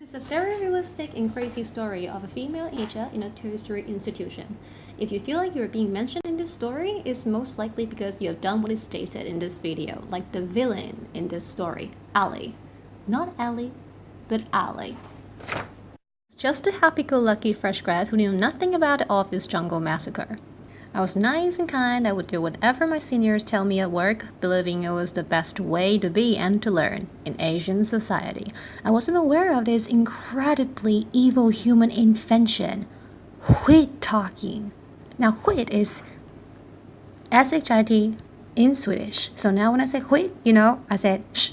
It's a very realistic and crazy story of a female teacher in a tertiary institution. If you feel like you're being mentioned in this story, it's most likely because you have done what is stated in this video, like the villain in this story, Ali. Not Ellie, but Ali. It's just a happy-go-lucky fresh grad who knew nothing about the office jungle massacre. I was nice and kind. I would do whatever my seniors tell me at work, believing it was the best way to be and to learn in Asian society. I wasn't aware of this incredibly evil human invention, Huit talking. Now, Huit is S-H-I-T in Swedish. So now when I say Huit, I said sh.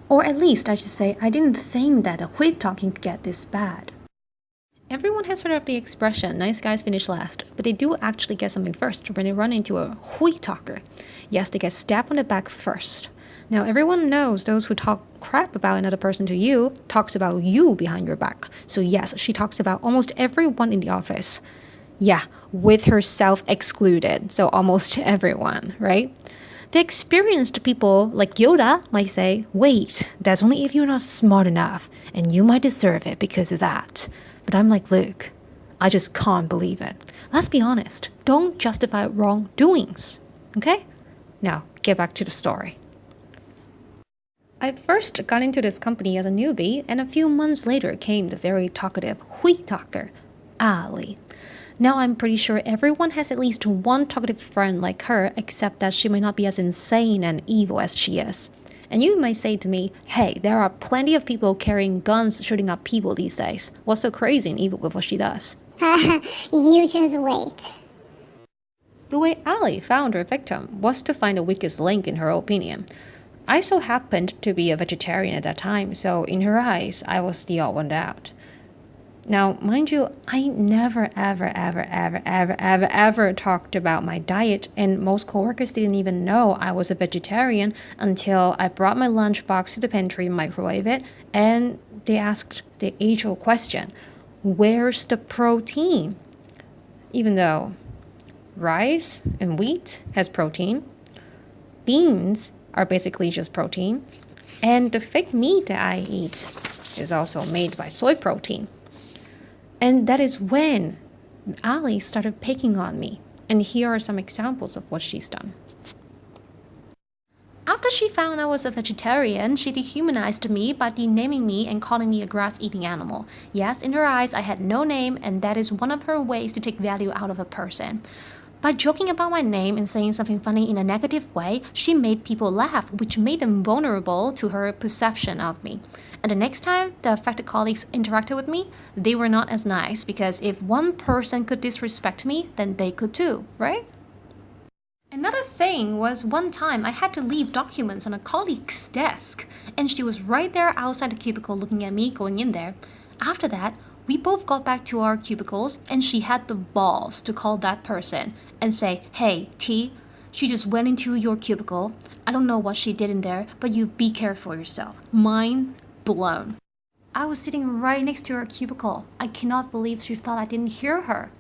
Or at least I should say I didn't think that a Huit talking could get this bad. Everyone has heard of the expression, nice guys finish last, but they do actually get something first when they run into a hui talker. Yes, they get stabbed on the back first. Now, everyone knows those who talk crap about another person to you talks about you behind your back. So yes, she talks about almost everyone in the office. Yeah, with herself excluded. So almost everyone, right? The experienced people like Yoda might say, wait, that's only if you're not smart enough, and you might deserve it because of that. But I'm like, Luke, I just can't believe it. Let's be honest. Don't justify wrongdoings. Okay? Now, get back to the story. I first got into this company as a newbie, and a few months later came the very talkative Hui talker, Ali. Now I'm pretty sure everyone has at least one talkative friend like her, except that she might not be as insane and evil as she is. And you might say to me, hey, there are plenty of people carrying guns shooting up people these days. What's so crazy and evil with what she does? You just wait. The way Ali found her victim was to find the weakest link in her opinion. I so happened to be a vegetarian at that time, so in her eyes, I was the odd one out. Now, mind you, I never, ever talked about my diet, and most coworkers didn't even know I was a vegetarian until I brought my lunchbox to the pantry, microwave it, and they asked the age-old question, where's the protein? Even though rice and wheat has protein, beans are basically just protein, and the fake meat that I eat is also made by soy protein. And that is when Ali started picking on me. And here are some examples of what she's done. After she found I was a vegetarian, she dehumanized me by denaming me and calling me a grass-eating animal. Yes, in her eyes, I had no name, and that is one of her ways to take value out of a person. By joking about my name and saying something funny in a negative way, she made people laugh, which made them vulnerable to her perception of me. And the next time the affected colleagues interacted with me, they were not as nice, because if one person could disrespect me, then they could too, right? Another thing was one time I had to leave documents on a colleague's desk, and she was right there outside the cubicle looking at me going in there. After that, we both got back to our cubicles, and she had the balls to call that person and say, hey, T, she just went into your cubicle. I don't know what she did in there, but you be careful yourself. Mind blown. I was sitting right next to her cubicle. I cannot believe she thought I didn't hear her.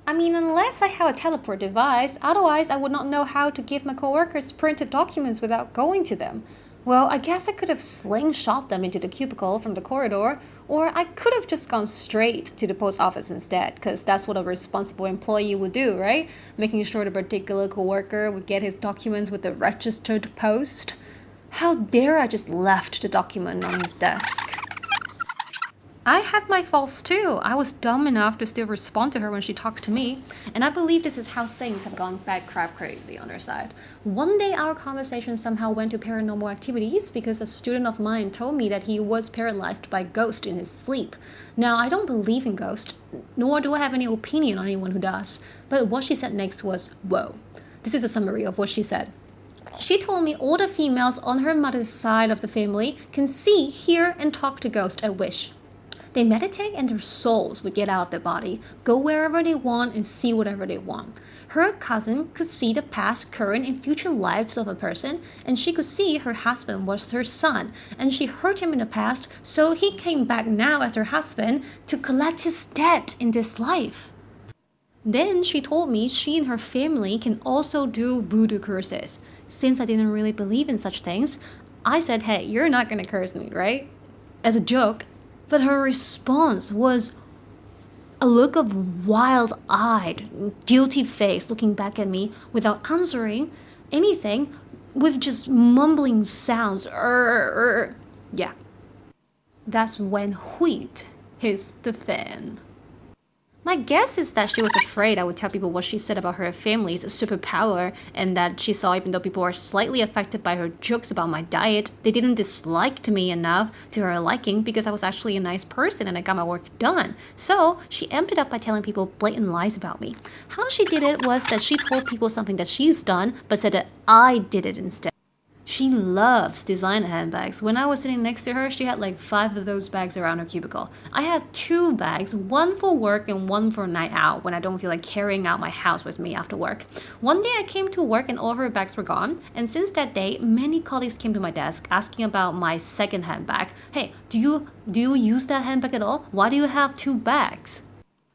I mean, unless I have a teleport device, otherwise I would not know how to give my coworkers printed documents without going to them. Well, I guess I could have slingshot them into the cubicle from the corridor, or I could have just gone straight to the post office instead, because that's what a responsible employee would do, right? Making sure the particular coworker would get his documents with the registered post. How dare I just left the document on his desk? I had my faults too. I was dumb enough to still respond to her when she talked to me, and I believe this is how things have gone bad crap crazy on her side. One day our conversation somehow went to paranormal activities because a student of mine told me that he was paralyzed by a ghost in his sleep. Now, I don't believe in ghosts, nor do I have any opinion on anyone who does, but what she said next was, whoa. This is a summary of what she said. She told me all the females on her mother's side of the family can see, hear, and talk to ghosts at wish. They meditate and their souls would get out of their body, go wherever they want, and see whatever they want. Her cousin could see the past, current, and future lives of a person, and she could see her husband was her son, and she hurt him in the past, so he came back now as her husband to collect his debt in this life. Then she told me she and her family can also do voodoo curses. Since I didn't really believe in such things, I said, hey, you're not gonna curse me, right? As a joke, But her response was a look of wild-eyed, guilty face looking back at me without answering anything, with just mumbling sounds. Yeah, that's when wheat hits the fan. My guess is that she was afraid I would tell people what she said about her family's superpower, and that she saw even though people were slightly affected by her jokes about my diet, they didn't dislike me enough to her liking because I was actually a nice person and I got my work done. So she amped it up by telling people blatant lies about me. How she did it was that she told people something that she's done, but said that I did it instead. She loves designer handbags. When I was sitting next to her, she had like 5 of those bags around her cubicle. I had 2 bags, one for work and one for a night out when I don't feel like carrying out my house with me after work. One day I came to work and all her bags were gone, and since that day, many colleagues came to my desk asking about my second handbag. Hey, do you use that handbag at all? Why do you have 2 bags?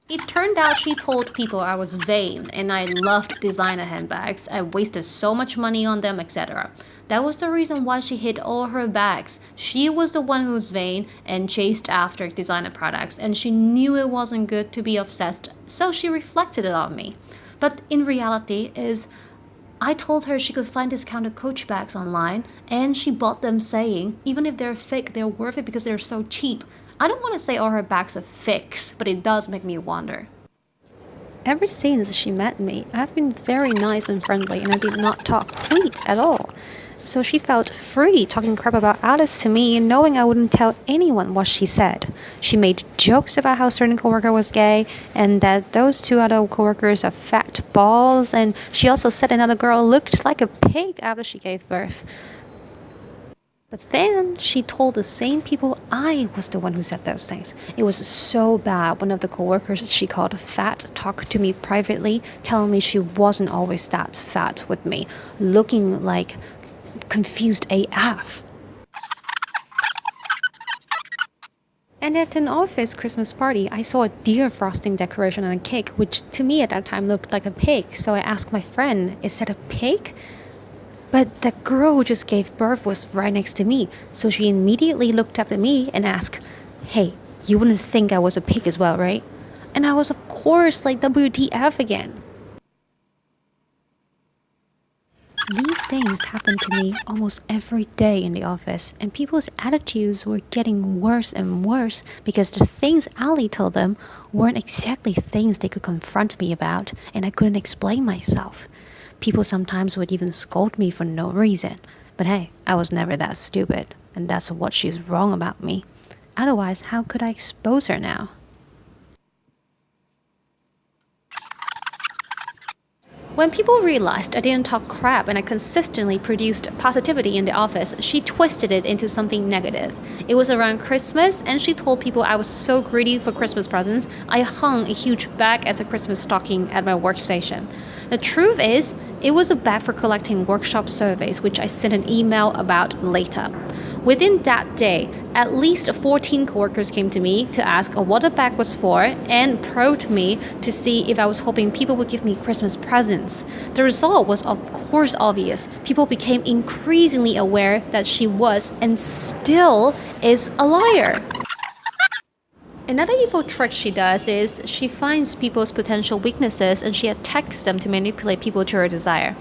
It turned out she told people I was vain and I loved designer handbags. I wasted so much money on them, etc. That was the reason why she hid all her bags. She was the one who was vain and chased after designer products, and she knew it wasn't good to be obsessed, so she reflected it on me. But in reality is, I told her she could find discounted Coach bags online, and she bought them saying, even if they're fake, they're worth it because they're so cheap. I don't want to say all her bags are fakes, but it does make me wonder. Ever since she met me, I've been very nice and friendly, and I did not talk wheat at all. So she felt free talking crap about Alice to me, knowing I wouldn't tell anyone what she said. She made jokes about how a certain coworker was gay, and that those 2 other coworkers are fat balls, and she also said another girl looked like a pig after she gave birth. But then she told the same people I was the one who said those things. It was so bad. One of the coworkers she called fat talked to me privately, telling me she wasn't always that fat with me, looking like confused AF. And at an office Christmas party, I saw a deer frosting decoration on a cake, which to me at that time looked like a pig. So I asked my friend, is that a pig? But the girl who just gave birth was right next to me, so she immediately looked up at me and asked, hey, you wouldn't think I was a pig as well, right? And I was of course like WTF again. These things happen to me almost every day in the office, and people's attitudes were getting worse and worse because the things Ali told them weren't exactly things they could confront me about, and I couldn't explain myself. People sometimes would even scold me for no reason. But hey, I was never that stupid, and that's what she's wrong about me. Otherwise, how could I expose her now? When people realized I didn't talk crap and I consistently produced positivity in the office, she twisted it into something negative. It was around Christmas, and she told people I was so greedy for Christmas presents, I hung a huge bag as a Christmas stocking at my workstation. The truth is, it was a bag for collecting workshop surveys, which I sent an email about later. Within that day, at least 14 coworkers came to me to ask what the bag was for and probed me to see if I was hoping people would give me Christmas presents. The result was of course obvious. People became increasingly aware that she was and still is a liar. Another evil trick she does is she finds people's potential weaknesses and she attacks them to manipulate people to her desire.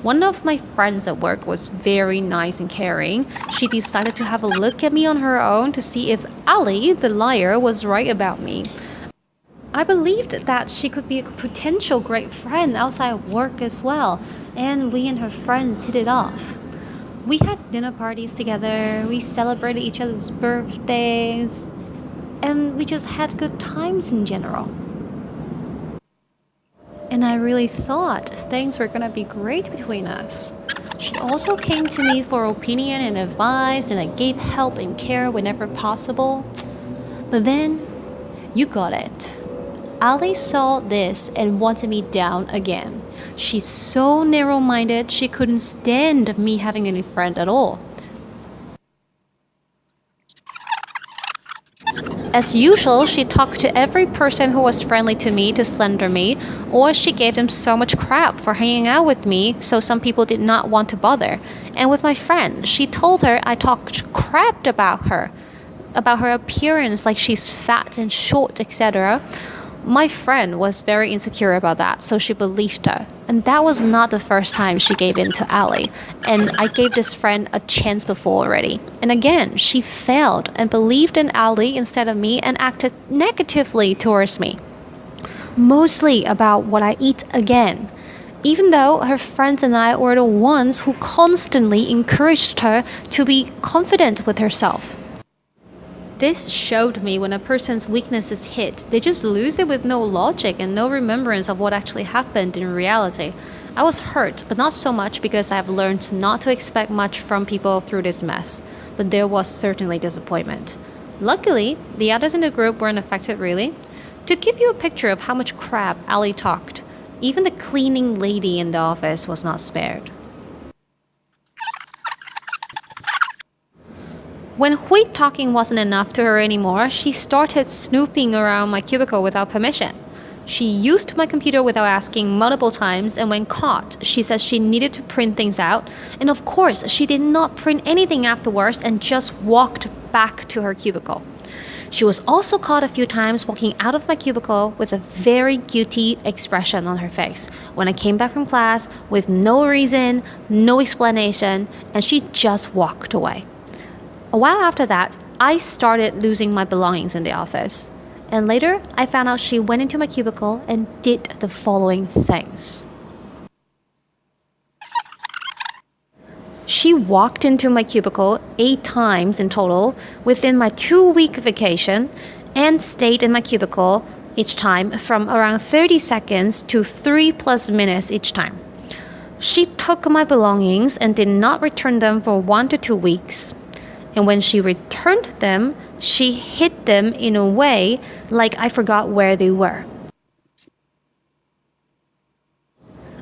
One of my friends at work was very nice and caring. She decided to have a look at me on her own to see if Ali, the liar, was right about me. I believed that she could be a potential great friend outside work as well, and we and her friends hit it off. We had dinner parties together, we celebrated each other's birthdays, and we just had good times in general. And I really thought things were gonna be great between us. She also came to me for opinion and advice, and I gave help and care whenever possible. But then, you got it. Ali saw this and wanted me down again. She's so narrow-minded, she couldn't stand me having any friend at all. As usual, she talked to every person who was friendly to me to slander me, or she gave them so much crap for hanging out with me, so some people did not want to bother. And with my friend, she told her I talked crap about her. about her appearance, like she's fat and short, etc. My friend was very insecure about that, so she believed her. And that was not the first time she gave in to Ali. And I gave this friend a chance before already. And again, she failed and believed in Ali instead of me and acted negatively towards me. Mostly about what I eat again. Even though her friends and I were the ones who constantly encouraged her to be confident with herself. This showed me when a person's weakness is hit, they just lose it with no logic and no remembrance of what actually happened in reality. I was hurt, but not so much because I have learned not to expect much from people through this mess. But there was certainly disappointment. Luckily, the others in the group weren't affected really. To give you a picture of how much crap Ali talked, even the cleaning lady in the office was not spared. When Hui talking wasn't enough to her anymore, she started snooping around my cubicle without permission. She used my computer without asking multiple times, and when caught, she said she needed to print things out. And of course, she did not print anything afterwards and just walked back to her cubicle. She was also caught a few times walking out of my cubicle with a very guilty expression on her face when I came back from class with no reason, no explanation, and she just walked away. A while after that, I started losing my belongings in the office. And later, I found out she went into my cubicle and did the following things. She walked into my cubicle 8 times in total within my 2-week vacation and stayed in my cubicle each time from around 30 seconds to 3+ minutes each time. She took my belongings and did not return them for 1 to 2 weeks. And when she returned them, she hid them in a way like I forgot where they were.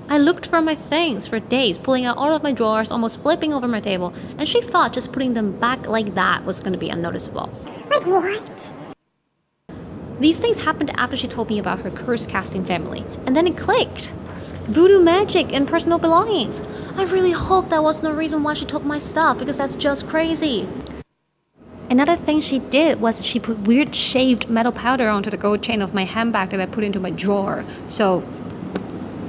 I looked for my things for days, pulling out all of my drawers, almost flipping over my table, and she thought just putting them back like that was going to be unnoticeable. Like what? These things happened after she told me about her curse casting family, and then it clicked. Voodoo magic and personal belongings. I really hope that wasn't the reason why she took my stuff, because that's just crazy. Another thing she did was she put weird shaved metal powder onto the gold chain of my handbag that I put into my drawer. So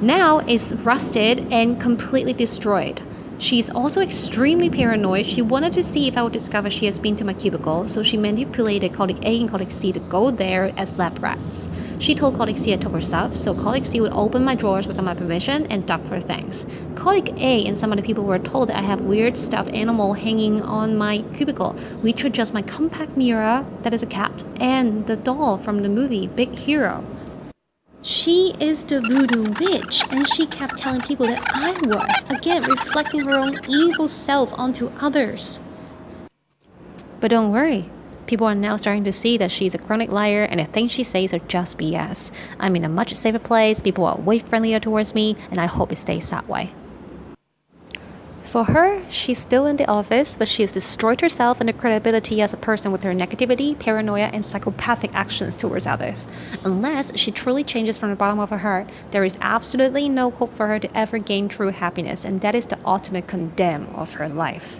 now it's rusted and completely destroyed. She's also extremely paranoid. She wanted to see if I would discover she has been to my cubicle, so she manipulated colleague A and colleague C to go there as lab rats. She told colleague C I took her stuff, so colleague C would open my drawers without my permission and duck for things. Colleague A and some other people were told that I have weird stuffed animal hanging on my cubicle, which are just my compact mirror, that is a cat, and the doll from the movie Big Hero. She is the voodoo witch, and she kept telling people that I was, again reflecting her own evil self onto others. But don't worry, people are now starting to see that she's a chronic liar and the things she says are just BS. I'm in a much safer place, people are way friendlier towards me, and I hope it stays that way. For her, she's still in the office, but she has destroyed herself and her credibility as a person with her negativity, paranoia, and psychopathic actions towards others. Unless she truly changes from the bottom of her heart, there is absolutely no hope for her to ever gain true happiness, and that is the ultimate condemn of her life.